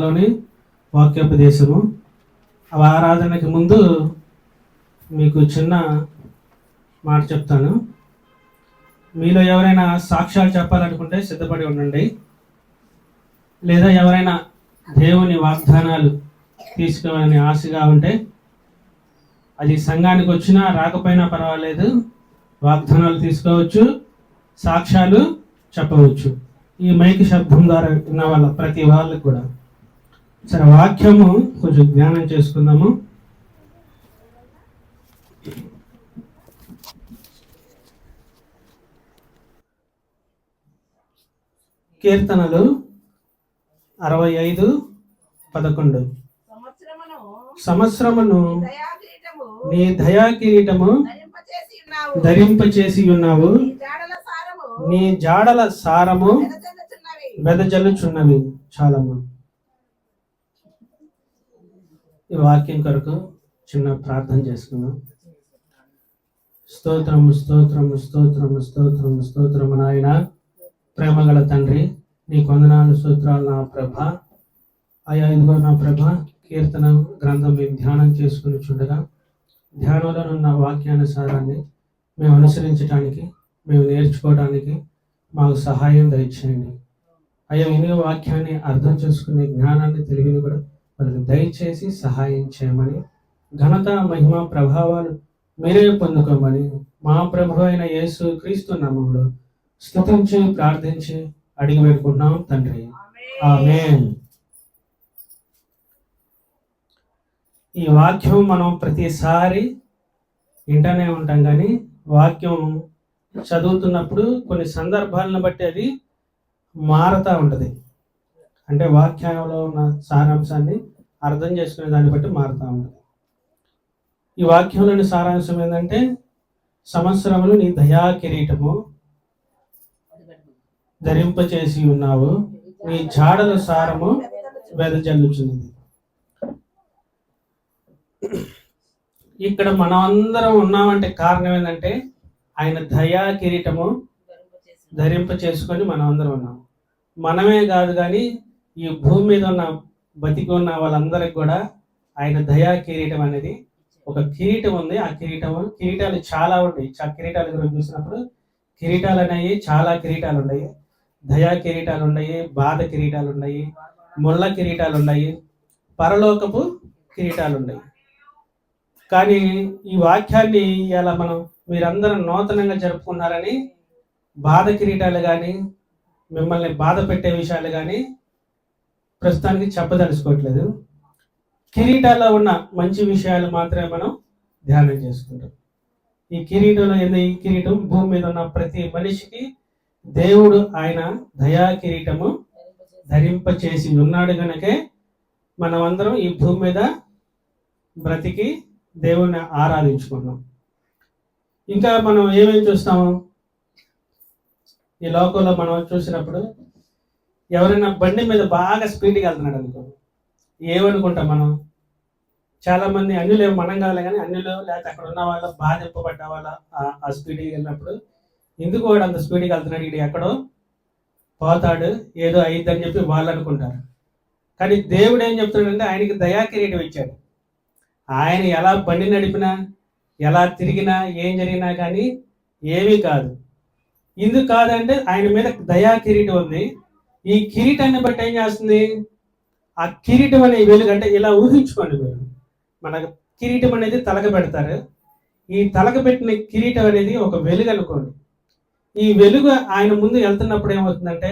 ఆరాధనలోని వాక్యోపదేశము. ఆరాధనకి ముందు మీకు చిన్న మాట చెప్తాను. మీలో ఎవరైనా సాక్ష్యాలు చెప్పాలనుకుంటే సిద్ధపడి ఉండండి. లేదా ఎవరైనా దేవుని వాగ్దానాలు తీసుకోవాలని ఆశగా ఉంటే, అది సంఘానికి వచ్చినా రాకపోయినా పర్వాలేదు, వాగ్దానాలు తీసుకోవచ్చు, సాక్ష్యాలు చెప్పవచ్చు. ఈ మైక్ శబ్దం ద్వారా విన్న వాళ్ళ ప్రతి వాళ్ళకి కూడా. సరే, వాక్యము కొంచెం జ్ఞానం చేసుకుందాము. కీర్తనలు 65:11. సంవత్సరమును నీ దయా కిరీటము ధరింపచేసి ఉన్నావు, నీ జాడల సారము వెదజల్లుచున్నవి. చాలమ్మా. ఈ వాక్యం కొరకు చిన్న ప్రార్థన చేసుకుందాం. స్తోత్రము స్తోత్రము స్తోత్రము స్తోత్రము స్తోత్రము నాయన, ప్రేమగల తండ్రి, నీ వందనాలు స్తోత్రాలు నా ప్రభ. అయా ఇదిగో నా ప్రభ, కీర్తన గ్రంథం మేము ధ్యానం చేసుకుని చుండగా, ధ్యానంలో ఉన్న వాక్యానుసారాన్ని మేము అనుసరించడానికి, మేము నేర్చుకోవడానికి మాకు సహాయం దయచేయండి. అయ్యా వినే వాక్యాన్ని అర్థం చేసుకునే జ్ఞానాన్ని, తెలివిని కూడా వాళ్ళకి దయచేసి సహాయం చేయమని, ఘనత మహిమ ప్రభావాలు మీరే పొందుకోమని మా ప్రభు అయిన యేసు క్రీస్తు నామములో స్తుతించి ప్రార్థించి అడిగి పెట్టుకుంటున్నాం తండ్రి. ఆమేన్. ఈ వాక్యం మనం ప్రతిసారి వింటూనే ఉంటాం, కానీ వాక్యం చదువుతున్నప్పుడు కొన్ని సందర్భాలను బట్టి అది మారుతూ ఉంటుంది. అంటే వాక్యంలో ఉన్న సారాంశాన్ని అర్థం చేసుకునే దాన్ని బట్టి మారుతూ ఉంటుంది. ఈ వాక్యంలోని సారాంశం ఏంటంటే, సంవత్సరములు నీ దయా కిరీటము ధరింపచేసి ఉన్నావు, నీ జాడల సారము వెదజల్లుచున్నది. ఇక్కడ మనం అందరం ఉన్నామంటే కారణం ఏంటంటే, ఆయన దయా కిరీటము ధరింప చేసుకొని మనం అందరం ఉన్నాం. మనమే కాదు, కానీ ఈ భూమి మీద ఉన్న బతికి ఉన్న వాళ్ళందరికి కూడా ఆయన దయా కిరీటం అనేది ఒక కిరీటం ఉంది. ఆ కిరీటాలు చాలా ఉంటాయి. కిరీటాల గురించి చూసినప్పుడు కిరీటాలు అనేవి చాలా కిరీటాలు ఉన్నాయి. దయా కిరీటాలు ఉన్నాయి, బాధ కిరీటాలు ఉన్నాయి, ముళ్ళ కిరీటాలు ఉన్నాయి, పరలోకపు కిరీటాలు ఉన్నాయి. కానీ ఈ వాక్యాన్ని ఇలా మనం మీరందరూ నూతనంగా జరుపుకున్నారని బాధ కిరీటాలు కానీ, మిమ్మల్ని బాధ పెట్టే విషయాలు కానీ ప్రస్తుతానికి చెప్పదలుచుకోవట్లేదు. కిరీటాల్లో ఉన్న మంచి విషయాలు మాత్రమే మనం ధ్యానం చేసుకుంటాం. ఈ కిరీటంలో ఈ కిరీటం భూమి మీద ఉన్న ప్రతి మనిషికి దేవుడు ఆయన దయా కిరీటము ధరింప చేసి ఉన్నాడు కనుకే మనమందరం ఈ భూమి మీద బ్రతికి దేవుణ్ణి ఆరాధించుకున్నాం. ఇంకా మనం ఏమేమి చూస్తాము ఈ లోకంలో? మనం చూసినప్పుడు ఎవరైనా బండి మీద బాగా స్పీడ్గా వెళ్తున్నాడు అనుకో, ఏమనుకుంటాం మనం? చాలా మంది అన్యులు, మనం కావాలి కానీ అన్యులు లేకపోతే అక్కడ ఉన్న వాళ్ళ బాధింపబడ్డ వాళ్ళ ఆ స్పీడ్గా వెళ్ళినప్పుడు, ఎందుకు వాడు అంత స్పీడ్గా వెళ్తున్నాడు, ఇది ఎక్కడో పోతాడు, ఏదో అయిద్దని చెప్పి వాళ్ళు అనుకుంటారు. కానీ దేవుడు ఏం చెప్తున్నాడంటే, ఆయనకి దయా కిరీటం ఇచ్చాడు. ఆయన ఎలా బండి నడిపినా, ఎలా తిరిగినా, ఏం జరిగినా కానీ ఏమీ కాదు. ఎందుకు కాదంటే ఆయన మీద దయా కిరీటం ఉంది. ఈ కిరీటాన్ని బట్టి ఏం చేస్తుంది? ఆ కిరీటం అనే వెలుగు, అంటే ఇలా ఊహించుకోండి మీరు, మనకు కిరీటం అనేది తలక పెడతారు. ఈ తలక పెట్టిన కిరీటం అనేది ఒక వెలుగు అనుకోండి. ఈ వెలుగు ఆయన ముందు వెళ్తున్నప్పుడు ఏమవుతుందంటే,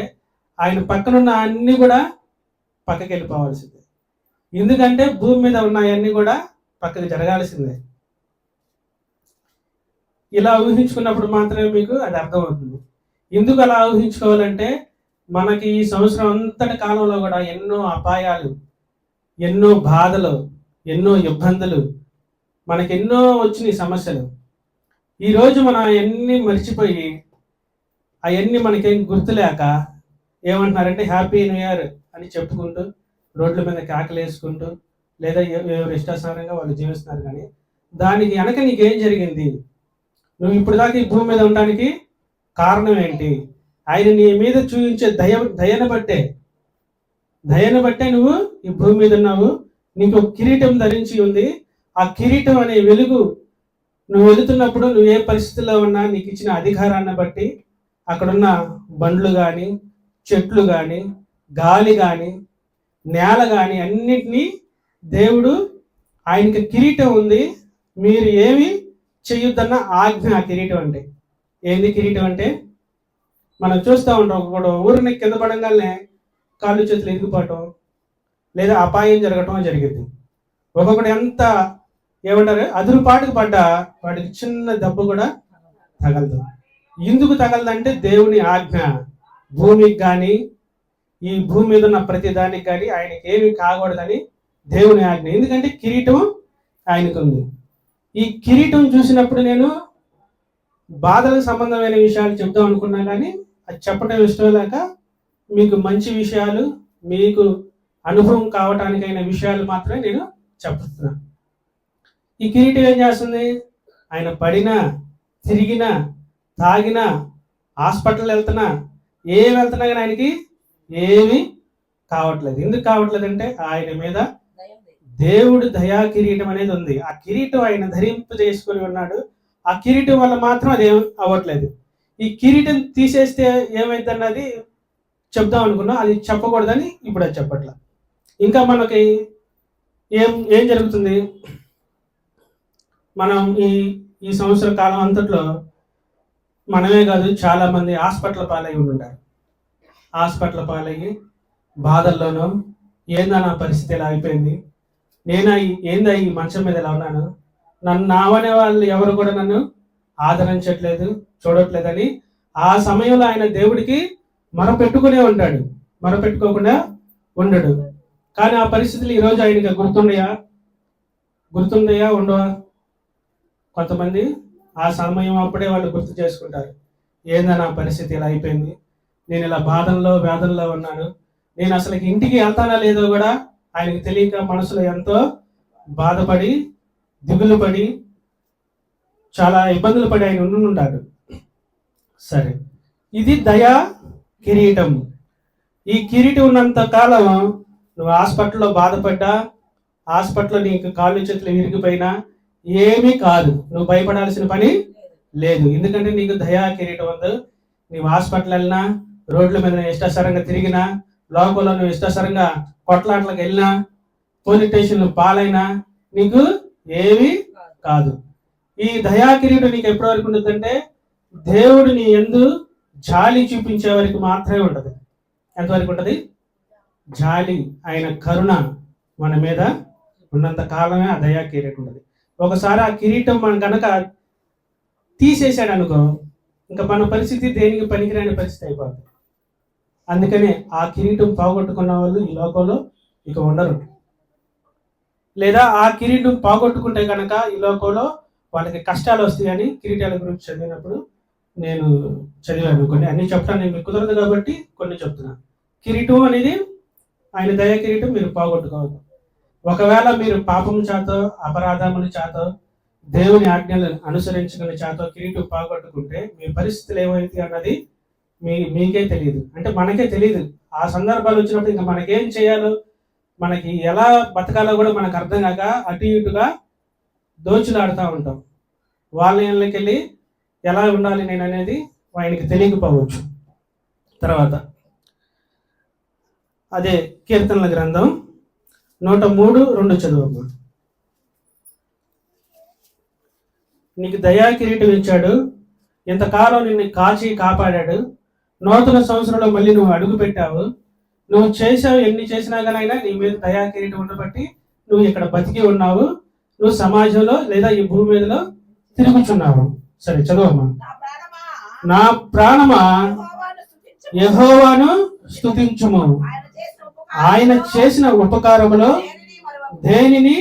ఆయన పక్కనున్న అన్నీ కూడా పక్కకి వెళ్ళిపోవాల్సిందే. ఎందుకంటే భూమి మీద ఉన్నాయన్నీ కూడా పక్కకి జరగాల్సిందే. ఇలా ఊహించుకున్నప్పుడు మాత్రమే మీకు అది అర్థమవుతుంది. ఎందుకు అలా ఊహించుకోవాలంటే, మనకి ఈ సంవత్సరం అంతటి కాలంలో కూడా ఎన్నో అపాయాలు, ఎన్నో బాధలు, ఎన్నో ఇబ్బందులు, మనకెన్నో వచ్చినాయి సమస్యలు. ఈరోజు మనం అవన్నీ మర్చిపోయి, అవన్నీ మనకేం గుర్తులేక ఏమంటున్నారంటే హ్యాపీ న్యూ ఇయర్ అని చెప్పుకుంటూ రోడ్ల మీద కేకలు వేసుకుంటూ లేదా ఎవరు ఇష్టానుసారంగా వాళ్ళు జీవిస్తున్నారు. కానీ దానికి వెనక నీకేం జరిగింది? నువ్వు ఇప్పుడు దాకా ఈ భూమి మీద ఉండడానికి కారణం ఏంటి? ఆయన నీ మీద చూపించే దయను బట్టే. దయను బట్టే నువ్వు ఈ భూమి మీద ఉన్నావు. నీకు కిరీటం ధరించి ఉంది. ఆ కిరీటం అనే వెలుగు నువ్వు వెళుతున్నప్పుడు నువ్వు ఏ పరిస్థితుల్లో ఉన్నా నీకు ఇచ్చిన అధికారాన్ని బట్టి అక్కడున్న బండ్లు కానీ, చెట్లు కానీ, గాలి కానీ, నేల కానీ అన్నిటినీ దేవుడు ఆయనకి కిరీటం ఉంది. మీరు ఏమి చెయ్యొద్దన్న ఆజ్ఞ ఆ కిరీటం అంటే. ఏంది కిరీటం అంటే? మనం చూస్తూ ఉంటాం, ఒకడు ఊరిని కింద పడంగానే కాళ్ళు చేతులు ఎరిగిపోవటం లేదా అపాయం జరగటం జరిగింది. ఒక్కొక్కడు ఎంత ఏమంటారు అదురుపాటుకు పడ్డా వాడికి చిన్న దెబ్బ కూడా తగలదు. ఎందుకు తగలదంటే దేవుని ఆజ్ఞ. భూమికి కానీ ఈ భూమి మీద ఉన్న ప్రతి దానికి కానీ ఆయనకి ఏమి కాకూడదని దేవుని ఆజ్ఞ. ఎందుకంటే కిరీటం ఆయనకు ఉంది. ఈ కిరీటం చూసినప్పుడు నేను బాధలకు సంబంధమైన విషయాలు చెప్దాం అనుకున్నా కానీ అది చెప్పడం ఇష్టం లేక మీకు మంచి విషయాలు, మీకు అనుభవం కావటానికైన విషయాలు మాత్రమే నేను చెప్తున్నాను. ఈ కిరీటం ఏం చేస్తుంది? ఆయన పడినా, తిరిగినా, తాగినా, హాస్పిటల్ వెళ్తున్నా, ఏమి వెళ్తున్నా కానీ ఆయనకి ఏమీ కావట్లేదు. ఎందుకు కావట్లేదు అంటే ఆయన మీద దేవుడు దయా కిరీటం అనేది ఉంది. ఆ కిరీటం ఆయన ధరింపు చేసుకుని ఉన్నాడు. ఆ కిరీటం వల్ల మాత్రం అది అవ్వట్లేదు. ఈ కిరీటం తీసేస్తే ఏమైందన్నది చెప్దాం అనుకున్నా, అది చెప్పకూడదని ఇప్పుడు అది చెప్పట్లా. ఇంకా మనకి ఏం జరుగుతుంది? మనం ఈ సంవత్సర కాలం అంతట్లో మనమే కాదు చాలా మంది హాస్పిటల్ పాలై ఉంటారు. హాస్పిటల్ పాలయ్యి బాధల్లోనూ ఏందా నా పరిస్థితి ఎలా అయిపోయింది, ఏందా ఈ మంచం మీద ఎలా ఉన్నాను, నన్ను నావనే వాళ్ళు ఎవరు కూడా నన్ను ఆదరించట్లేదు, చూడట్లేదని ఆ సమయంలో ఆయన దేవుడికి మొరపెట్టుకునే ఉంటాడు, మొరపెట్టుకోకుండా ఉండడు. కానీ ఆ పరిస్థితులు ఈరోజు ఆయనకి గుర్తుండయా ఉండవా? కొంతమంది ఆ సమయం అప్పుడే వాళ్ళు గుర్తు చేసుకుంటారు. ఏందా నా పరిస్థితి ఇలా అయిపోయింది, నేను ఇలా బాధల్లో వేదనలో ఉన్నాను, నేను అసలు ఇంటికి వెళ్తానా లేదో కూడా ఆయనకి తెలియక మనసులో ఎంతో బాధపడి, దిగులు పడి, చాలా ఇబ్బందులు పడి ఆయన ఉండుంటాడు. సరే, ఇది దయా కిరీటం. ఈ కిరీటం ఉన్నంత కాలం నువ్వు హాస్పిటల్లో బాధపడ్డా, హాస్పిటల్లో నీకు కాళ్ళు చేతులు విరిగిపోయినా ఏమీ కాదు, నువ్వు భయపడాల్సిన పని లేదు. ఎందుకంటే నీకు దయా కిరీటం ఉంది. నీవు హాస్పిటల్ వెళ్ళినా, రోడ్ల మీద ఇష్టాసరంగా తిరిగినా, లోకంలో నువ్వు ఇష్టాసరంగా కొట్లాట్లకు వెళ్ళినా, పోలీస్ స్టేషన్లు పాలైనా నీకు ఏమీ కాదు. ఈ దయా కిరీటం నీకు ఎప్పటి వరకు ఉంటుందంటే దేవుడు నీ యందు జాలి చూపించే వరకు మాత్రమే ఉంటుంది. ఎంతవరకు ఉంటుంది? జాలి, ఆయన కరుణ మన మీద ఉన్నంత కాలమే ఆ దయా కిరీటం ఉంటుంది. ఒకసారి ఆ కిరీటం మనం కనుక తీసేసాడు అనుకో, ఇంకా మన పరిస్థితి దేనికి పనికిరాని పరిస్థితి అయిపోతుంది. అందుకనే ఆ కిరీటం పోగొట్టుకున్న వాళ్ళు ఈ లోకంలో ఇక ఉండరు. లేదా ఆ కిరీటం పోగొట్టుకుంటే కనుక ఈ లోకంలో వాళ్ళకి కష్టాలు వస్తాయని కిరీటాల గురించి చదివినప్పుడు నేను చదివాను. కొన్ని అన్ని చెప్పడానికి మీకు కుదరదు కాబట్టి కొన్ని చెప్తున్నాను. కిరీటం అనేది ఆయన దయా కిరీటం మీరు పోగొట్టుకోవద్దు. ఒకవేళ మీరు పాపం చేతో, అపరాధముల చేతో, దేవుని ఆజ్ఞలు అనుసరించుకునే చేతో కిరీటం పోగొట్టుకుంటే మీ పరిస్థితులు ఏమైంది అన్నది మీకే తెలియదు. అంటే మనకే తెలియదు. ఆ సందర్భాలు వచ్చినప్పుడు ఇంకా మనకేం చేయాలో, మనకి ఎలా బతకాలో కూడా మనకు అర్థం కాక అటు ఇటుగా దోచులాడుతూ ఉంటాం. వాళ్ళ ఇళ్ళకి వెళ్ళి ఎలా ఉండాలి నేను అనేది ఆయనకి తెలియకపోవచ్చు. తర్వాత అదే కీర్తనల గ్రంథం 103:2 చదువు. నీకు దయా కిరీటం ఇచ్చాడు, ఇంతకాలం నిన్ను కాచి కాపాడాడు, నూతన సంవత్సరంలో మళ్ళీ నువ్వు అడుగు పెట్టావు, నువ్వు చేసావు, ఎన్ని చేసినా కానీ నీ మీద దయా కిరీటం ఉండబట్టి నువ్వు ఇక్కడ బతికి ఉన్నావు, నువ్వు సమాజంలో లేదా ఈ భూమి మీదలో తిరుగుచున్నావు. సరే చదువమ్మా. నా ప్రాణమా యెహోవాను స్తుతించుము, ఆయన చేసిన ఉపకారములో దేనిని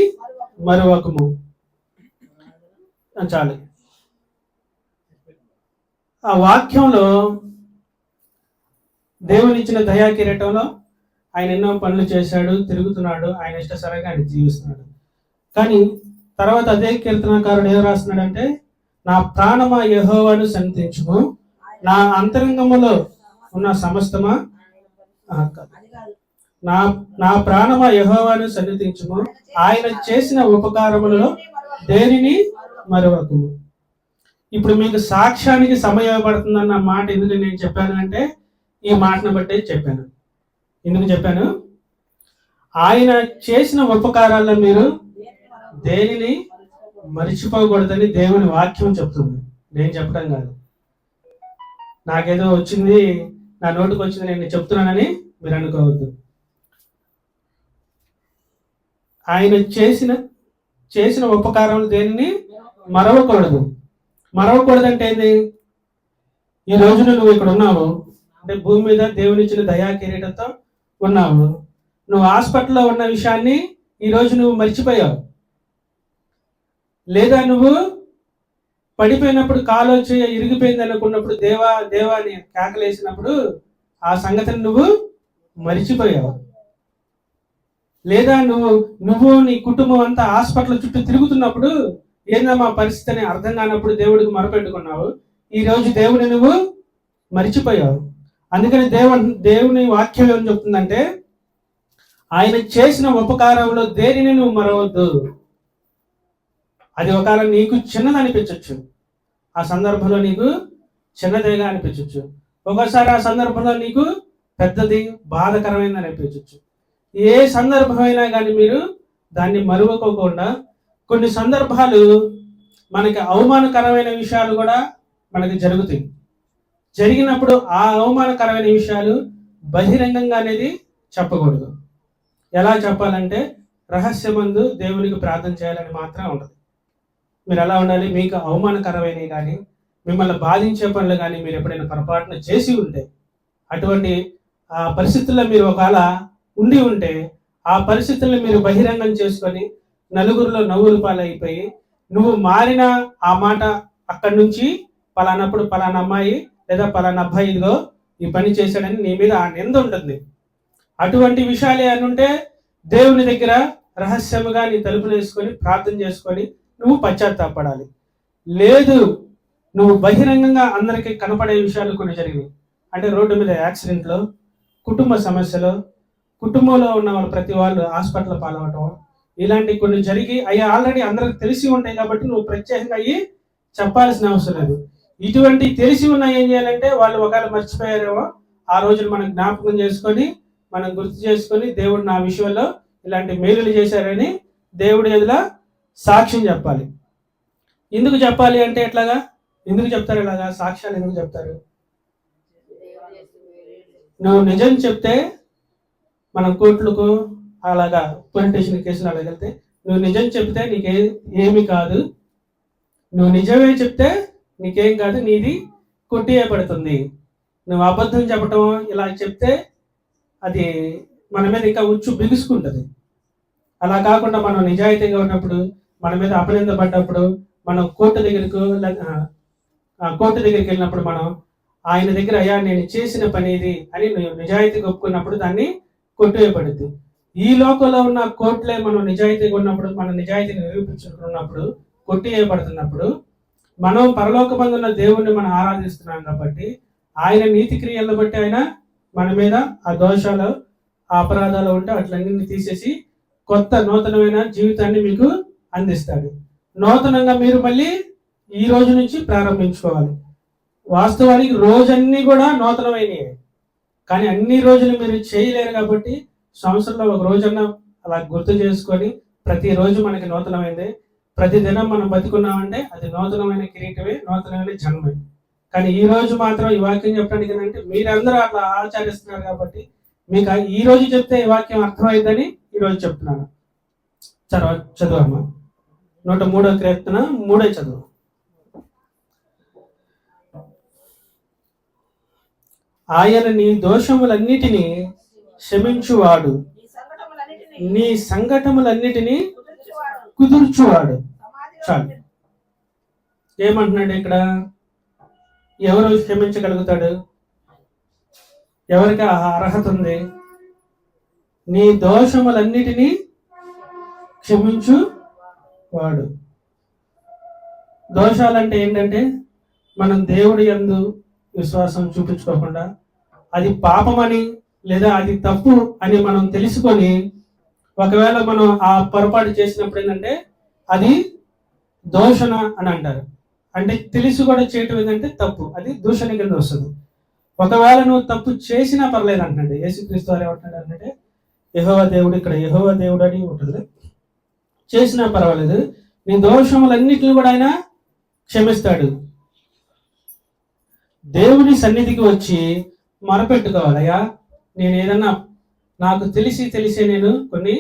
మరువకము. చాలు. ఆ వాక్యంలో దేవుని ఇచ్చిన దయా కిరీటంలో ఆయన ఎన్నో పనులు చేశాడు, తిరుగుతున్నాడు, ఆయన ఇష్టసరంగా ఆయన జీవిస్తున్నాడు. కానీ తర్వాత అదే కీర్తనకారుడు ఏం రాస్తున్నాడంటే, నా ప్రాణమా యెహోవాను సన్నిధించుము, నా అంతరంగములో ఉన్న సమస్తమా నా నా ప్రాణమా యెహోవాను సన్నిధించుము, ఆయన చేసిన ఉపకారములలో దేనిని మరవకుము. ఇప్పుడు మీకు సాక్ష్యానికి సమయం పడుతుందన్న మాట ఎందుకు నేను చెప్పాను అంటే, ఈ మాటను బట్టి చెప్పాను. ఎందుకు చెప్పాను? ఆయన చేసిన ఉపకారాల్లో మీరు దేనిని మరిచిపోకూడదని దేవుని వాక్యం చెప్తుంది, నేను చెప్పడం కాదు. నాకేదో వచ్చింది, నా నోటికి వచ్చింది నేను చెప్తున్నానని మీరు అనుకోవద్దు. ఆయన చేసిన ఉపకారం దేనిని మరవకూడదు. మరవకూడదంటే ఏంది? ఈ రోజున నువ్వు ఇక్కడ ఉన్నావు అంటే భూమి మీద దేవునిచ్చిన దయా కిరీటంతో ఉన్నావు. నువ్వు హాస్పిటల్లో ఉన్న విషయాన్ని ఈరోజు నువ్వు మర్చిపోయావు. లేదా నువ్వు పడిపోయినప్పుడు కాలు వచ్చి ఇరిగిపోయింది అనుకున్నప్పుడు దేవా అని కేకలేసినప్పుడు ఆ సంగతిని నువ్వు మరిచిపోయావు. లేదా నువ్వు నీ కుటుంబం అంతా హాస్పిటల్ చుట్టూ తిరుగుతున్నప్పుడు ఏందమ్మా పరిస్థితి అని అర్థం కానప్పుడు దేవుడికి మొరపెట్టుకున్నావు. ఈ రోజు దేవుని నువ్వు మరిచిపోయావు. అందుకని దేవుని వాక్యం ఏమని చెప్తుందంటే, ఆయన చేసిన ఉపకారంలో దేనిని నువ్వు మరవద్దు. అది ఒకవేళ నీకు చిన్నది అనిపించవచ్చు, ఆ సందర్భంలో నీకు చిన్నదేగా అనిపించవచ్చు. ఒక్కోసారి ఆ సందర్భంలో నీకు పెద్దది బాధకరమైనది అనిపించవచ్చు. ఏ సందర్భమైనా కానీ మీరు దాన్ని మరువకోకుండా, కొన్ని సందర్భాలు మనకి అవమానకరమైన విషయాలు కూడా మనకి జరుగుతాయి. జరిగినప్పుడు ఆ అవమానకరమైన విషయాలు బహిరంగంగా అనేది చెప్పకూడదు. ఎలా చెప్పాలంటే, రహస్యమందు దేవునికి ప్రార్థన చేయాలని మాత్రం ఉండదు. మీరు ఎలా ఉండాలి? మీకు అవమానకరమైనవి కానీ మిమ్మల్ని బాధించే పనులు కానీ మీరు ఎప్పుడైనా పొరపాటున చేసి ఉంటే, అటువంటి ఆ పరిస్థితుల్లో మీరు ఒకవేళ ఉండి ఉంటే, ఆ పరిస్థితులను మీరు బహిరంగం చేసుకొని నలుగురిలో నవ్వులు పాలైపోయి, నువ్వు మారిన ఆ మాట అక్కడి నుంచి పలానప్పుడు పలానా అమ్మాయి లేదా పలానా అబ్బాయి ఇదిగో ఈ పని చేశాడని నీ మీద ఆ నింద ఉంటుంది. అటువంటి విషయాలు ఏమనుంటే దేవుని దగ్గర రహస్యముగా నీ తలుపులు వేసుకొని ప్రార్థన చేసుకొని నువ్వు పశ్చాత్తాపడాలి. లేదు, నువ్వు బహిరంగంగా అందరికీ కనపడే విషయాలు కొన్ని జరిగినాయి అంటే, రోడ్డు మీద యాక్సిడెంట్లో, కుటుంబ సమస్యలు, కుటుంబంలో ఉన్న వాళ్ళు ప్రతి వాళ్ళు హాస్పిటల్ పాలవటం, ఇలాంటి కొన్ని జరిగి అవి ఆల్రెడీ అందరికి తెలిసి ఉంటాయి కాబట్టి నువ్వు ప్రత్యేకంగా అయ్యి చెప్పాల్సిన అవసరం లేదు. ఇటువంటి తెలిసి ఉన్నాయి ఏం చేయాలంటే, వాళ్ళు ఒకవేళ మర్చిపోయారేమో ఆ రోజులు మనం జ్ఞాపకం చేసుకొని మనం గుర్తు చేసుకొని, దేవుడు నా విషయంలో ఇలాంటి మేలులు చేశారని దేవుడి ఎదుట సాక్ష్యం చెప్పాలి. ఎందుకు చెప్పాలి అంటే ఎట్లాగా? ఎందుకు చెప్తారు ఇలాగా? సాక్ష్యాలు ఎందుకు చెప్తారు? నువ్వు నిజం చెప్తే మనం కోర్టులకు అలాగా పోలీస్ స్టేషన్ కేసులు అలాగ వెళ్తే, నువ్వు నిజం చెప్తే నీకే ఏమి కాదు, నువ్వు నిజమే చెప్తే నీకేం కాదు, నీది కొట్టివేయబడుతుంది. నువ్వు అబద్ధం చెప్పటం ఇలా చెప్తే అది మన మీద ఇంకా ఉచ్చు బిగుసుకుంటుంది. అలా కాకుండా మనం నిజాయితీగా ఉన్నప్పుడు, మన మీద అపనింద పడ్డప్పుడు, మనం కోర్టు దగ్గరికి వెళ్ళినప్పుడు మనం ఆయన దగ్గర అయ్యా నేను చేసిన పని ఇది అని నిజాయితీగా ఒప్పుకున్నప్పుడు దాన్ని కొట్టివేయబడుద్ది. ఈ లోకంలో ఉన్న కోర్టులే మనం నిజాయితీగా ఉన్నప్పుడు, మన నిజాయితీని నిరూపించుకున్నప్పుడు, కొట్టివేయబడుతున్నప్పుడు, మనం పరలోకమందు ఉన్న దేవుణ్ణి మనం ఆరాధిస్తున్నాం కాబట్టి ఆయన నీతి క్రియలను బట్టి ఆయన మన మీద ఆ దోషాలు ఆ అపరాధాలు ఉంటే అట్లన్నీ తీసేసి కొత్త నూతనమైన జీవితాన్ని మీకు అందిస్తాడు. నూతనంగా మీరు మళ్ళీ ఈ రోజు నుంచి ప్రారంభించుకోవాలి. వాస్తవానికి రోజన్నీ కూడా నూతనమైనవి, కానీ అన్ని రోజులు మీరు చేయలేరు కాబట్టి సంవత్సరంలో ఒక రోజన్నా అలా గుర్తు చేసుకొని ప్రతిరోజు మనకి నూతనమైంది. ప్రతి దినం మనం బతుకున్నామంటే అది నూతనమైన కిరీటమే, నూతనమైన జన్మే. కానీ ఈ రోజు మాత్రం ఈ వాక్యం చెప్పడానికి ఏంటంటే, మీరందరూ అట్లా ఆచరిస్తున్నారు కాబట్టి మీకు ఈ రోజు చెప్తే ఈ వాక్యం అర్థమైందని ఈరోజు చెప్తున్నాను. తర్వాత చదువమ్మా 103వ కీర్తన 3వ చదువు. ఆయన నీ దోషములన్నిటినీ క్షమించువాడు, నీ సంకటములన్నిటినీ కుదుర్చువాడు. చాలు. ఏమంటున్నాడు ఇక్కడ? ఎవరు క్షమించగలుగుతాడు? ఎవరికి ఆ అర్హత ఉంది? నీ దోషములన్నిటినీ క్షమించు వాడు. దోషాలంటే ఏంటంటే, మనం దేవుడి యందు విశ్వాసం చూపించుకోకుండా, అది పాపమని లేదా అది తప్పు అని మనం తెలుసుకొని ఒకవేళ మనం ఆ పొరపాటు చేసినప్పుడు ఏంటంటే అది దూషణ అని అంటారు. అంటే తెలిసి కూడా చేయటం ఏంటంటే తప్పు, అది దూషణ కింద వస్తుంది. ఒకవేళ నువ్వు తప్పు చేసినా పర్లేదు అంటండి. యేసుక్రీస్తు వారు ఏమంటున్నాడు అంటే యెహోవా దేవుడు, ఇక్కడ యెహోవా దేవుడు అని ఉంటుంది, చేసినా పర్వాలేదు, నీ దోషములన్నిటిని కూడా ఆయన క్షమిస్తాడు. దేవుని సన్నిధికి వచ్చి మొరపెట్టుకోవాలి, అయ్యా నేను ఏదన్నా నాకు తెలిసి నేను కొన్ని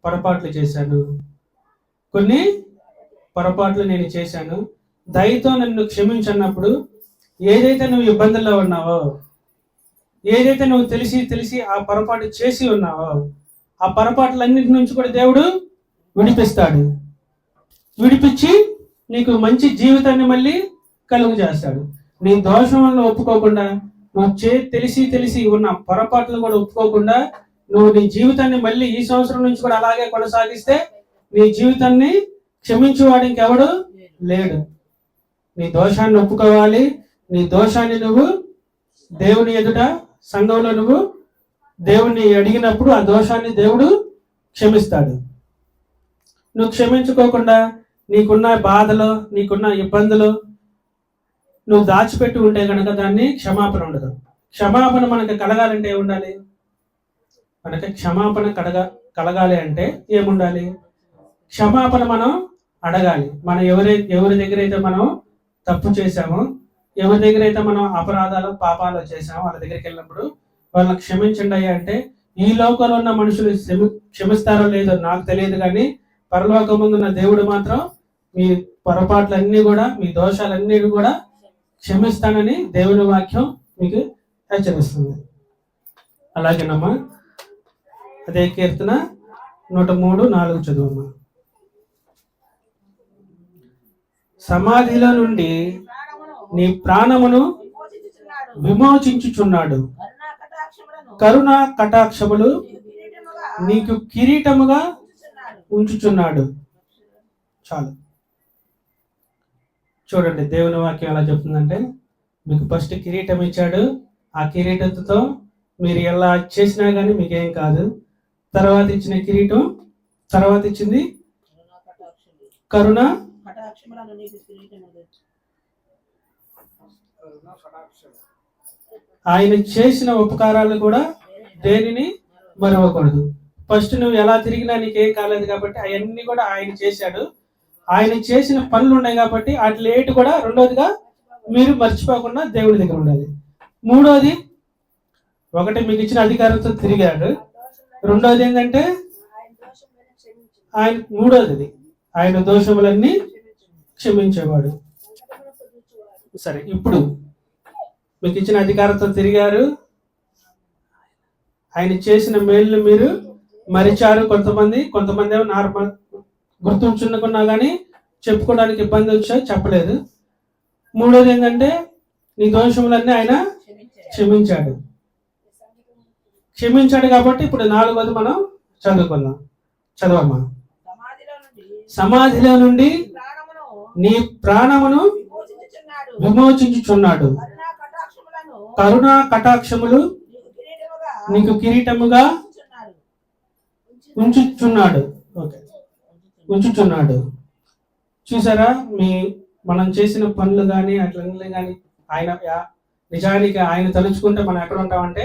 పొరపాట్లు చేశాను, కొన్ని పొరపాట్లు నేను చేశాను, దయతో నన్ను క్షమించన్నప్పుడు ఏదైతే నువ్వు ఇబ్బందుల్లో ఉన్నావో, ఏదైతే నువ్వు తెలిసి ఆ పొరపాటు చేసి ఉన్నావో ఆ పొరపాట్లన్నిటి నుంచి కూడా దేవుడు విడిపిస్తాడు. విడిపించి నీకు మంచి జీవితాన్ని మళ్ళీ కలుగు చేస్తాడు. నీ దోషంలో ఒప్పుకోకుండా, నువ్వు తెలిసి ఉన్న పొరపాట్లు కూడా ఒప్పుకోకుండా నువ్వు నీ జీవితాన్ని మళ్ళీ ఈ సంవత్సరం నుంచి కూడా అలాగే కొనసాగిస్తే నీ జీవితాన్ని క్షమించేవాడు ఇంకెవడు లేడు. నీ దోషాన్ని ఒప్పుకోవాలి. నీ దోషాన్ని నువ్వు దేవుని ఎదుట సంఘంలో నువ్వు దేవుణ్ణి అడిగినప్పుడు ఆ దోషాన్ని దేవుడు క్షమిస్తాడు. నువ్వు క్షమించుకోకుండా నీకున్న బాధలు, నీకున్న ఇబ్బందులు నువ్వు దాచిపెట్టి ఉంటే కనుక దాన్ని క్షమాపణ ఉండదు. క్షమాపణ మనకు కలగాలంటే ఏముండాలి? మనకి క్షమాపణ కలగాలి అంటే ఏముండాలి? క్షమాపణ మనం అడగాలి. మనం ఎవరి దగ్గర అయితే మనం తప్పు చేశామో, ఎవరి దగ్గర అయితే మనం అపరాధాలు పాపాలు చేశామో వాళ్ళ దగ్గరికి వెళ్ళినప్పుడు వాళ్ళని క్షమించండి అయ్యా అంటే, ఈ లోకంలో ఉన్న మనుషులు క్షమిస్తారో లేదో నాకు తెలియదు, కానీ పరలోకం ముందున్న దేవుడు మాత్రం మీ పొరపాట్లన్నీ కూడా, మీ దోషాలన్నీ కూడా క్షమిస్తానని దేవుని వాక్యం మీకు హెచ్చరిస్తుంది. అలాగేనమ్మా, అదే కీర్తన 103:4 చదువమ్మా. సమాధిలో నుండి నీ ప్రాణమును విమోచించుచున్నాడు, కరుణా కటాక్షములు నీకు కిరీటముగా ఉంచుచున్నాడు. చాలు. చూడండి దేవుని వాక్యం ఎలా చెప్తుందంటే, మీకు ఫస్ట్ కిరీటం ఇచ్చాడు, ఆ కిరీటంతో మీరు ఎలా చేసినా కానీ మీకేం కాదు. తర్వాత ఇచ్చిన కిరీటం, తర్వాత ఇచ్చింది కరుణ. ఆయన చేసిన ఉపకారాలు కూడా దేనిని మరవకూడదు. ఫస్ట్ నువ్వు ఎలా తిరిగినా నీకేం కాలేదు కాబట్టి అవన్నీ కూడా ఆయన చేశాడు. ఆయన చేసిన పనులు ఉన్నాయి కాబట్టి వాటి ఏటు కూడా రెండోదిగా మీరు మర్చిపోకుండా దేవుడి దగ్గర ఉండాలి. మూడోది, ఒకటి మీకు ఇచ్చిన అధికారంతో తిరిగాడు. రెండోది ఏంటంటే ఆయన, మూడోది ఆయన దోషములన్నీ క్షమించేవాడు. సరే, ఇప్పుడు మీకు ఇచ్చిన అధికారంతో తిరిగారు, ఆయన చేసిన మేలు మీరు మరిచారు. కొంతమంది ఏమో నార్మల్ గుర్తుంచుకున్నా కానీ చెప్పుకోవడానికి ఇబ్బంది వచ్చా చెప్పలేదు. మూడోది ఏంటంటే నీ దోషములన్నీ ఆయన క్షమించాడు కాబట్టి ఇప్పుడు నాలుగోది మనం చదువుకుందాం. చదవమ్మా. సమాధిలో నుండి నీ ప్రాణమును విమోచించుచున్నాడు, కరుణా కటాక్షములు నీకు కిరీటముగా ఉంచుచున్నాడు. ఓకే, ఉంచుచున్నాడు. చూసారా, మనం చేసిన పనులు కానీ అట్లన్నీ కానీ ఆయన నిజానికి ఆయన తలుచుకుంటే మనం ఎక్కడ ఉంటామంటే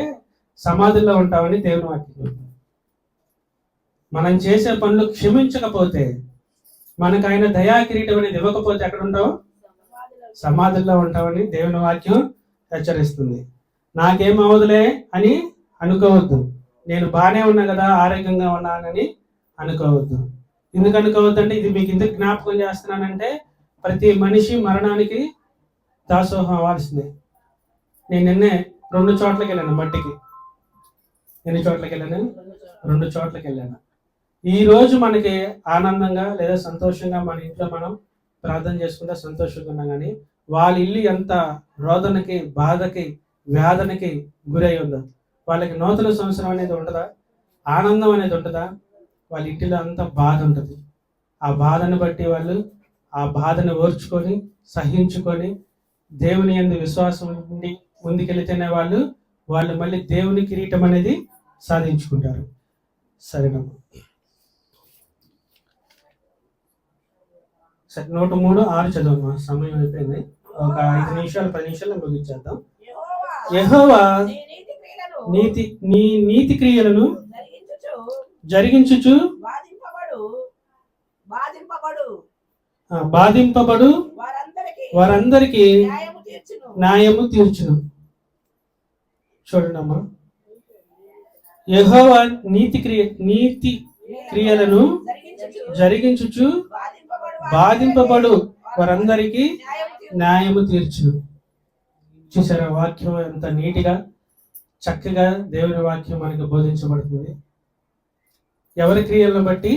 సమాధుల్లో ఉంటామని దేవుని వాక్యం. మనం చేసే పనులు క్షమించకపోతే, మనకు ఆయన దయా కిరీటం అనేది ఇవ్వకపోతే ఎక్కడ ఉంటావు? సమాధుల్లో ఉంటామని దేవుని వాక్యం హెచ్చరిస్తుంది. నాకేమవదులే అని అనుకోవద్దు. నేను బాగానే ఉన్నా కదా, ఆరోగ్యంగా ఉన్నానని అనుకోవద్దు. ఎందుకు అనుకోవద్దంటే, ఇది మీకు ఎందుకు జ్ఞాపకం చేస్తున్నానంటే, ప్రతి మనిషి మరణానికి దాసోహం అవ్వాల్సిందే. నేను నిన్నే 2 చోట్లకి వెళ్ళాను మట్టికి. ఎన్ని చోట్లకి వెళ్ళాను? 2 చోట్లకి వెళ్ళాను. ఈ రోజు మనకి ఆనందంగా లేదా సంతోషంగా మన ఇంట్లో మనం ప్రార్థన చేసుకుంటే సంతోషంగా ఉన్నాం, కానీ వాళ్ళ ఇల్లు ఎంత రోదనకి, బాధకి, వేదనకి గురై ఉందో. వాళ్ళకి నూతన సంవత్సరం అనేది ఉంటుందా? ఆనందం అనేది ఉంటుందా? వాళ్ళ ఇంటిలో అంత బాధ ఉంటుంది. ఆ బాధను బట్టి వాళ్ళు ఆ బాధను ఓర్చుకొని సహించుకొని దేవుని యందు విశ్వాసం ఉండి ముందుకెళ్తేనే వాళ్ళు వాళ్ళు మళ్ళీ దేవుని కిరీటం అనేది సాధించుకుంటారు. సరేనమ్మా. సరే, 103:6 చదవమ్మా. సమయం అయిపోయింది. ఒక 5 నిమిషాలు 10 నిమిషాలు ముగించేద్దాం. యెహోవా నీ నీతి క్రియలను జరిగించుచు బాధింపబడు వారందరికీ న్యాయము తీర్చును. చూడండి అమ్మా, యెహోవా నీతి క్రియలను జరిగించుచు బాధింపబడు వారందరికీ న్యాయము తీర్చును. చూసారా వాక్యం ఎంత నీటిగా చక్కగా దేవుని వాక్యం మనకు బోధించబడుతుంది. ఎవరి క్రియలను బట్టి?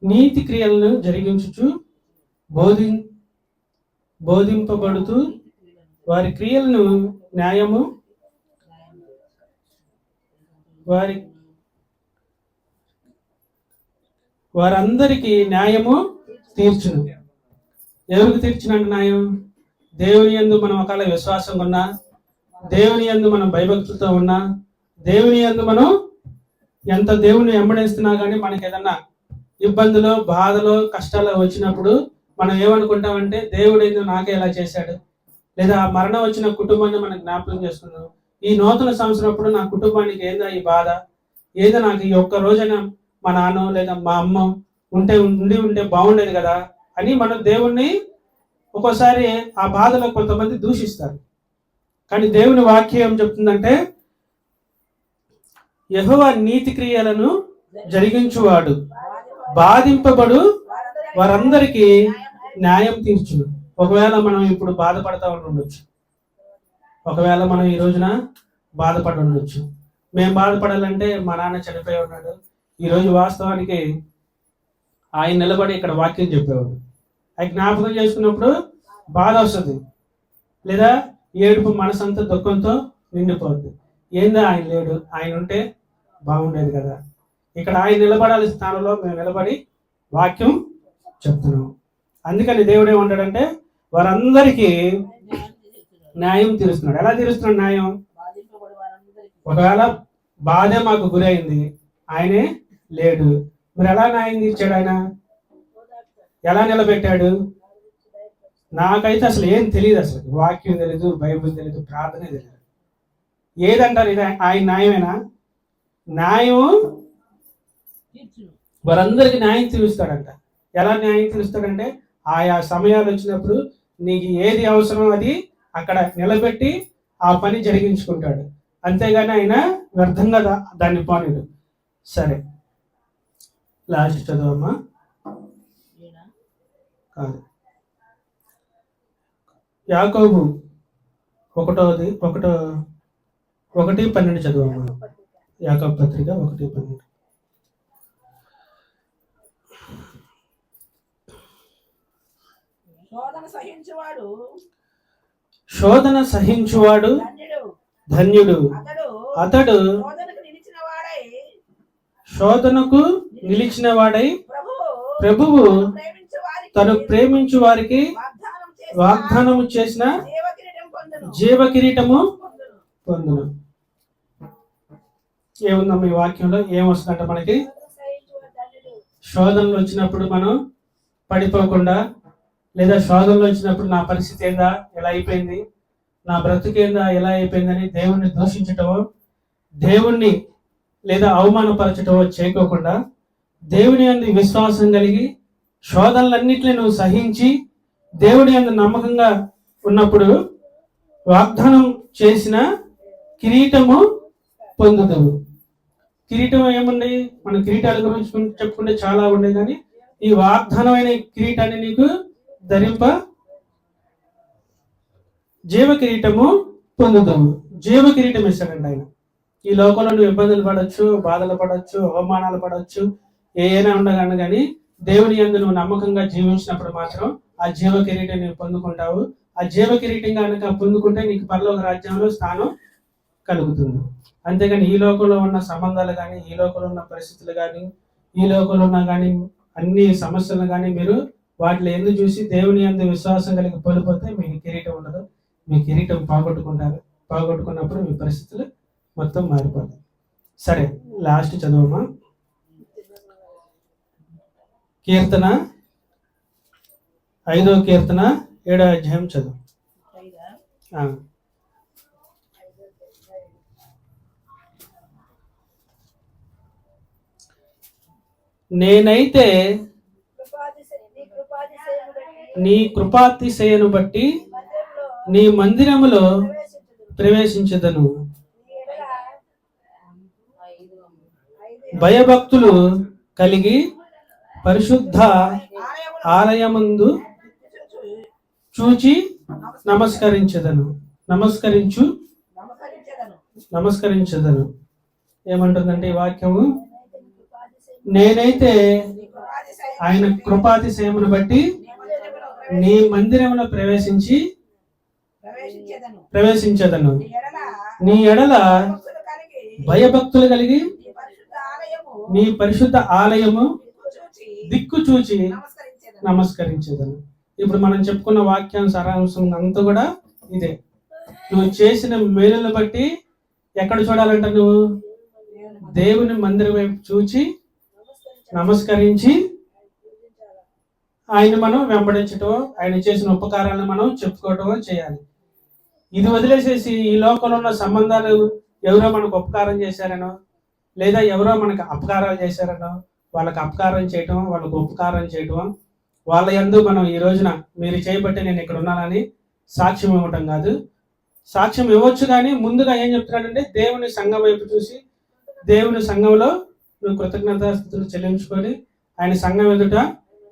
నీతి క్రియలను జరిగించుచు బోధింపబడుతూ వారి క్రియలను న్యాయము వారందరికీ న్యాయము తీర్చును. ఎవరికి తీర్చునంటే న్యాయం? దేవుని యందు మనం ఒకవేళ విశ్వాసం ఉన్నా, దేవుని యందు మనం భయభక్తులతో ఉన్నా, దేవుని యందు మనం ఎంత దేవుని వెంబడిస్తున్నా కానీ మనకి ఏదన్నా ఇబ్బందులు, బాధలు, కష్టాలు వచ్చినప్పుడు మనం ఏమనుకుంటామంటే దేవుడు ఏందో నాకే ఎలా చేశాడు, లేదా ఆ మరణం వచ్చిన కుటుంబాన్ని మనం జ్ఞాపకం చేసుకున్నాం. ఈ నూతన సంవత్సరం అప్పుడు నా కుటుంబానికి ఏందో ఈ బాధ, ఏదో నాకు ఈ ఒక్క రోజైనా మా నాన్న లేదా మా అమ్మ ఉంటే బాగుండేది కదా అని మనం దేవుణ్ణి ఒక్కోసారి ఆ బాధలో కొంతమంది దూషిస్తారు. కానీ దేవుని వాక్యం ఏం చెప్తుందంటే, యెహోవా నీతి క్రియలను జరిగించువాడు బాధింపబడు వారందరికీ న్యాయం తీర్చును. ఒకవేళ మనం ఇప్పుడు బాధపడతా ఉండొచ్చు, ఒకవేళ మనం ఈ రోజున బాధపడి ఉండొచ్చు. మేము బాధపడాలంటే మా నాన్న చనిపోయి ఉన్నాడు. ఈరోజు వాస్తవానికి ఆయన నిలబడి ఇక్కడ వాక్యం చెప్పేవాడు. అది జ్ఞాపకం చేసుకున్నప్పుడు బాధ వస్తుంది, లేదా ఏడుపు మనసంతా దుఃఖంతో నిండిపోద్ది. ఏందో ఆయన లేడు, ఆయన ఉంటే బాగుండేది కదా. ఇక్కడ ఆయన నిలబడాల్సిన స్థానంలో మేము నిలబడి వాక్యం చెప్తున్నాం. అందుకని దేవుడు ఏమంటాడంటే వారందరికీ న్యాయం తీరుస్తున్నాడు. ఎలా తీరుస్తున్నాడు న్యాయం? ఒకవేళ బాధే మాకు గురి అయింది, ఆయనే లేడు, మరి ఎలా న్యాయం తీర్చాడు? ఆయన ఎలా నిలబెట్టాడు? నాకైతే అసలు ఏం తెలియదు, అసలు వాక్యం తెలీదు, బైబిల్ తెలీదు, ప్రార్థన తెలియదు. ఏదంటారు ఇది? ఆయన న్యాయమేనా? న్యాయం వారందరికీ న్యాయం తీరుస్తాడంట. ఎలా న్యాయం తీరుస్తాడంటే ఆయా సమయాలు వచ్చినప్పుడు నీకు ఏది అవసరం అది అక్కడ నిలబెట్టి ఆ పని జరిగించుకుంటాడు. అంతేగాని ఆయన వ్యర్థంగా దాన్ని పోనీడు. సరే, లాస్ట్ చదవమ్మా. కాదు, యాకోబు 1:12 చదవమ్మా. యాకోబు పత్రిక 1:12. శోధన సహించువాడు ధన్యుడు, అతడు శోధనకు నిలిచిన వాడై ప్రభువు తను ప్రేమించు వారికి వాగ్దానము చేసిన జీవ కిరీటము పొందును. ఏముందమ్మా ఈ వాక్యంలో? ఏమొస్తుందంట మనకి? శోధనలు వచ్చినప్పుడు మనం పడిపోకుండా, లేదా శోధనలు వచ్చినప్పుడు నా పరిస్థితి ఏందా, ఎలా అయిపోయింది, నా బ్రతుకేందా, ఎలా అయిపోయిందని దేవుణ్ణి దూషించటమో, దేవుణ్ణి లేదా అవమానపరచటమో చేయకోకుండా దేవుని యందు విశ్వాసం కలిగి శోధనలన్నింటినీ నువ్వు సహించి దేవుని యందు నమ్మకంగా ఉన్నప్పుడు వాగ్దానం చేసిన కిరీటము పొందుతావు. కిరీటం ఏముంది? మన కిరీటాల గురించి చెప్పుకుంటే చాలా ఉండే, కానీ ఈ వాగ్దానమైన కిరీటాన్ని నీకు ధరింప జీవ కిరీటము పొందుతాము. జీవ కిరీటం ఇస్తాడండి ఆయన. ఈ లోకంలో నువ్వు ఇబ్బందులు పడవచ్చు, బాధలు పడవచ్చు, అవమానాలు పడవచ్చు, ఏమైనా ఉండగాను, కానీ దేవుని యందు నువ్వు నమ్మకంగా జీవించినప్పుడు మాత్రం ఆ జీవ కిరీటం నువ్వు పొందుకుంటావు. ఆ జీవ కిరీటం కనుక పొందుకుంటే నీకు పరలోక రాజ్యంలో స్థానం కలుగుతుంది. అంతేగాని ఈ లోకంలో ఉన్న సంబంధాలు కానీ, ఈ లోకంలో ఉన్న పరిస్థితులు కానీ, ఈ లోకంలో ఉన్న కానీ అన్ని సమస్యలు కానీ మీరు వాటిలో చూసి దేవుని యందు విశ్వాసం కలిగి పడిపోతే మీకు కిరీటం ఉండదు. మీ కిరీటం పోగొట్టుకుంటారు. పోగొట్టుకున్నప్పుడు మీ పరిస్థితులు మొత్తం మారిపోతాయి. సరే, లాస్ట్ చదువమ్మా. కీర్తన 5వ కీర్తన 7వ అధ్యాయం చదువు. నేనైతే నీ కృపాతిశయను బట్టి నీ మందిరములో ప్రవేశించదను. భయభక్తులు కలిగి పరిశుద్ధ ఆలయమందు చూచి నమస్కరించదను. నమస్కరించదను. ఏమంటుందంటే ఈ వాక్యము, నేనైతే ఆయన కృపాతిశయమును బట్టి నీ మందిరములో ప్రవేశించదను. నీ ఎడల భయభక్తులు కలిగి నీ పరిశుద్ధ ఆలయము దిక్కు చూచి నమస్కరించదను. ఇప్పుడు మనం చెప్పుకున్న వాక్యం సారాంశం అంతా కూడా ఇదే. నువ్వు చేసిన మేలును బట్టి ఎక్కడ చూడాలంట? నువ్వు దేవుని మందిరం వైపు చూచి నమస్కరించి ఆయన మనం వెంబడించటం, ఆయన చేసిన ఉపకారాలను మనం చెప్పుకోవటం చేయాలి. ఇది వదిలేసేసి ఈ లోకంలో ఉన్న సంబంధాలు ఎవరో మనకు ఉపకారం చేశారనో, లేదా ఎవరో మనకు అపకారాలు చేశారనో వాళ్ళకి అపకారం చేయటం, వాళ్ళకు ఉపకారం చేయటం, వాళ్ళ యందు మనం ఈ రోజున మీరు చేయబట్టి నేను ఇక్కడ ఉన్నానని సాక్ష్యం ఇవ్వటం కాదు. సాక్ష్యం ఇవ్వచ్చు, కానీ ముందుగా ఏం చెప్తున్నాడంటే దేవుని సంఘం వైపు చూసి దేవుని సంఘంలో నువ్వు కృతజ్ఞతాస్తుతులు చెల్లించుకొని ఆయన సంఘం ఎదుట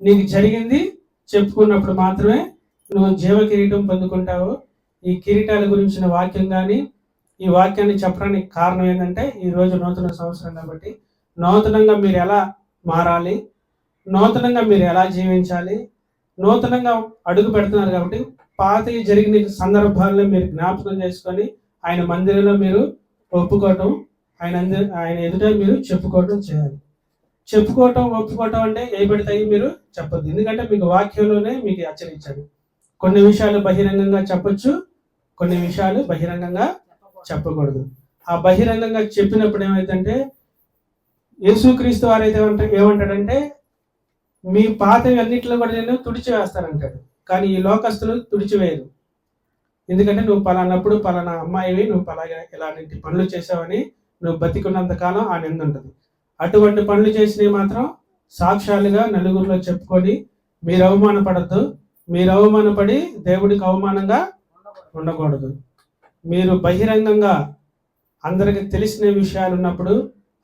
నీకు జరిగింది చెప్పుకున్నప్పుడు మాత్రమే నువ్వు జీవ కిరీటం పొందుకుంటావు. ఈ కిరీటాల గురించిన వాక్యం కానీ ఈ వాక్యాన్ని చెప్పడానికి కారణం ఏంటంటే ఈరోజు నూతన సంవత్సరం కాబట్టి నూతనంగా మీరు ఎలా మారాలి, నూతనంగా మీరు ఎలా జీవించాలి, నూతనంగా అడుగు పెడుతున్నారు కాబట్టి పాత జరిగిన సందర్భాలను మీరు జ్ఞాపకం చేసుకొని ఆయన మందిరంలో మీరు ఒప్పుకోవటం, ఆయన ఎదుట మీరు చెప్పుకోవటం చేయాలి. చెప్పుకోవటం ఒప్పుకోవటం అంటే ఏ పడతాయి మీరు చెప్పొద్దు, ఎందుకంటే మీకు వాక్యంలోనే మీకు హెచ్చరించాడు. కొన్ని విషయాలు బహిరంగంగా చెప్పొచ్చు, కొన్ని విషయాలు బహిరంగంగా చెప్పకూడదు. ఆ బహిరంగంగా చెప్పినప్పుడు ఏమైందంటే యేసుక్రీస్తు వారు అయితే ఏమంటాడంటే మీ పాతవి అన్నింటిలో కూడా నేను తుడిచివేస్తానంటాడు. కానీ ఈ లోకస్తులు తుడిచివేయరు. ఎందుకంటే నువ్వు పలానప్పుడు పలానా అమ్మాయివి, నువ్వు పలాగా ఇలాంటి పనులు చేసావని నువ్వు బతికున్నంత కాలం ఆ నింద ఉంటుంది. అటువంటి పనులు చేసినవి మాత్రం సాక్ష్యాలుగా నలుగురిలో చెప్పుకొని మీరు అవమానపడద్దు. మీరు అవమానపడి దేవుడికి అవమానంగా ఉండకూడదు. మీరు బహిరంగంగా అందరికి తెలిసిన విషయాలు ఉన్నప్పుడు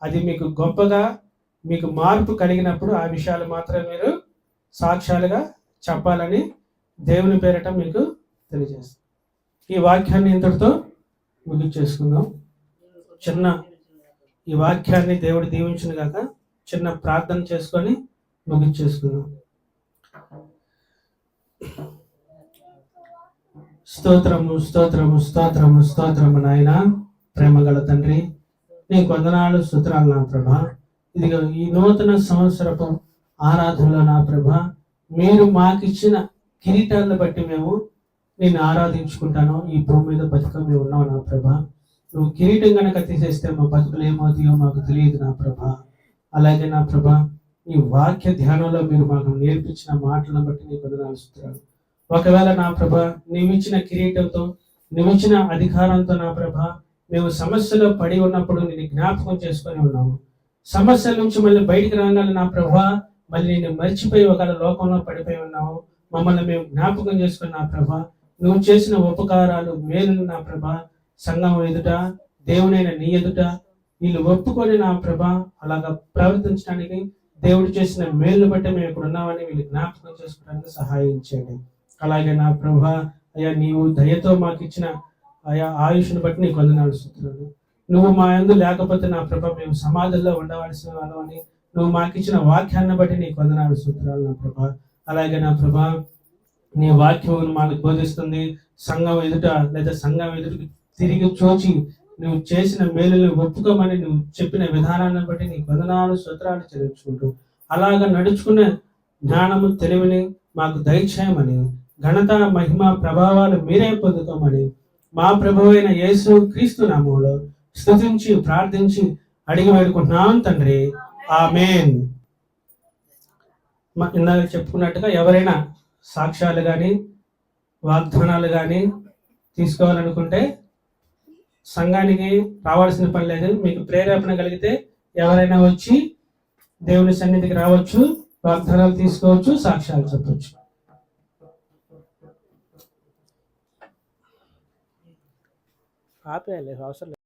అది మీకు గొప్పగా మీకు మార్పు కలిగినప్పుడు ఆ విషయాలు మాత్రమే మీరు సాక్ష్యాలుగా చెప్పాలని దేవుని పేరట మీకు తెలియజేస్తాం. ఈ వాక్యాన్ని ఇంతటితో ముగించేసుకుందాం. ఈ వాక్యాన్ని దేవుడు దీవించును గాక. చిన్న ప్రార్థన చేసుకొని ముగించేసుకుందాం. స్తోత్రము స్తోత్రము స్తోత్రము స్తోత్రము నాయన, ప్రేమగల తండ్రి, నీకు వందనాలు స్తోత్రాలు నా ప్రభా. ఇదిగో ఈ నూతన సంవత్సరపు ఆరాధనలో నా ప్రభా మీరు మాకిచ్చిన కిరీటాలను బట్టి మేము నేను ఆరాధించుకుంటాను. ఈ భూమి మీద బతుక మేము ఉన్నావు నా ప్రభా. నువ్వు కిరీటం కనుక తీసేస్తే మా బతుకులు ఏమవుతాయో మాకు తెలియదు నా ప్రభా. అలాగే నా ప్రభా ఈ వాక్య ధ్యానంలో మీరు మాకు నేర్పించిన మాటలను బట్టి నీకు వందనాలు స్తోత్రాలు. ఒకవేళ నా ప్రభా నీవిచ్చిన కిరీటంతో నీవిచ్చిన అధికారంతో నా ప్రభా మేము సమస్యలో పడి ఉన్నప్పుడు నేను జ్ఞాపకం చేసుకొని ఉన్నాము. సమస్యల నుంచి మళ్ళీ బయటికి రాగానే నా ప్రభా మళ్ళీ నేను మర్చిపోయి ఒకవేళ లోకంలో పడిపోయి ఉన్నాము. మమ్మల్ని మేము జ్ఞాపకం చేసుకుని నా ప్రభా నువ్వు చేసిన ఉపకారాలు మేలు నా ప్రభా సంఘం ఎదుట దేవునైన నీ ఎదుట వీళ్ళు ఒప్పుకొని నా ప్రభా అలాగా ప్రవర్తించడానికి దేవుడు చేసిన మేలు బట్టి మేము ఇక్కడ ఉన్నామని వీళ్ళు జ్ఞాపకం చేసుకోవడానికి సహాయం చేయండి. అలాగే నా ప్రభా అయ్యా నీవు దయతో మాకు ఇచ్చిన అయా ఆయుష్ను బట్టి నీకు వందనాలు స్తుతులు. నువ్వు మా యందు లేకపోతే నా ప్రభా మేము సమాధుల్లో ఉండవలసిన వాళ్ళని నువ్వు మాకు ఇచ్చిన వాక్యాన్ని బట్టి నీకు వందనాలు స్తుతులు నా ప్రభా. అలాగే నా ప్రభా నీ వాక్యం మాకు బోధిస్తుంది. సంఘం ఎదుట లేదా సంఘం ఎదుటికి తిరిగి చూచి నువ్వు చేసిన మేలుని ఒప్పుకోమని నువ్వు చెప్పిన విధానాన్ని బట్టి నీకు వందనాలు స్తోత్రాలు చెల్లించుకుంటూ అలాగా నడుచుకునే జ్ఞానము తెలివిని మాకు దయచేయమని ఘనత మహిమ ప్రభావాలు మీరే పొందుకోమని మా ప్రభువైన యేసు క్రీస్తు నామములో స్తుతించి ప్రార్థించి అడిగి వేడుకుంటున్నాం తండ్రి. ఆమేన్. ఇందాక చెప్పుకున్నట్టుగా ఎవరైనా సాక్ష్యాలు కానీ వాగ్దానాలు కానీ తీసుకోవాలనుకుంటే సంఘానికి రావాల్సిన పని లేదు. మీకు ప్రేరేపణ కలిగితే ఎవరైనా వచ్చి దేవుని సన్నిధికి రావచ్చు, వాగ్దానాలు తీసుకోవచ్చు, సాక్ష్యాలు చెప్పవచ్చు. ఆపేయాలి అవసరం లేదు.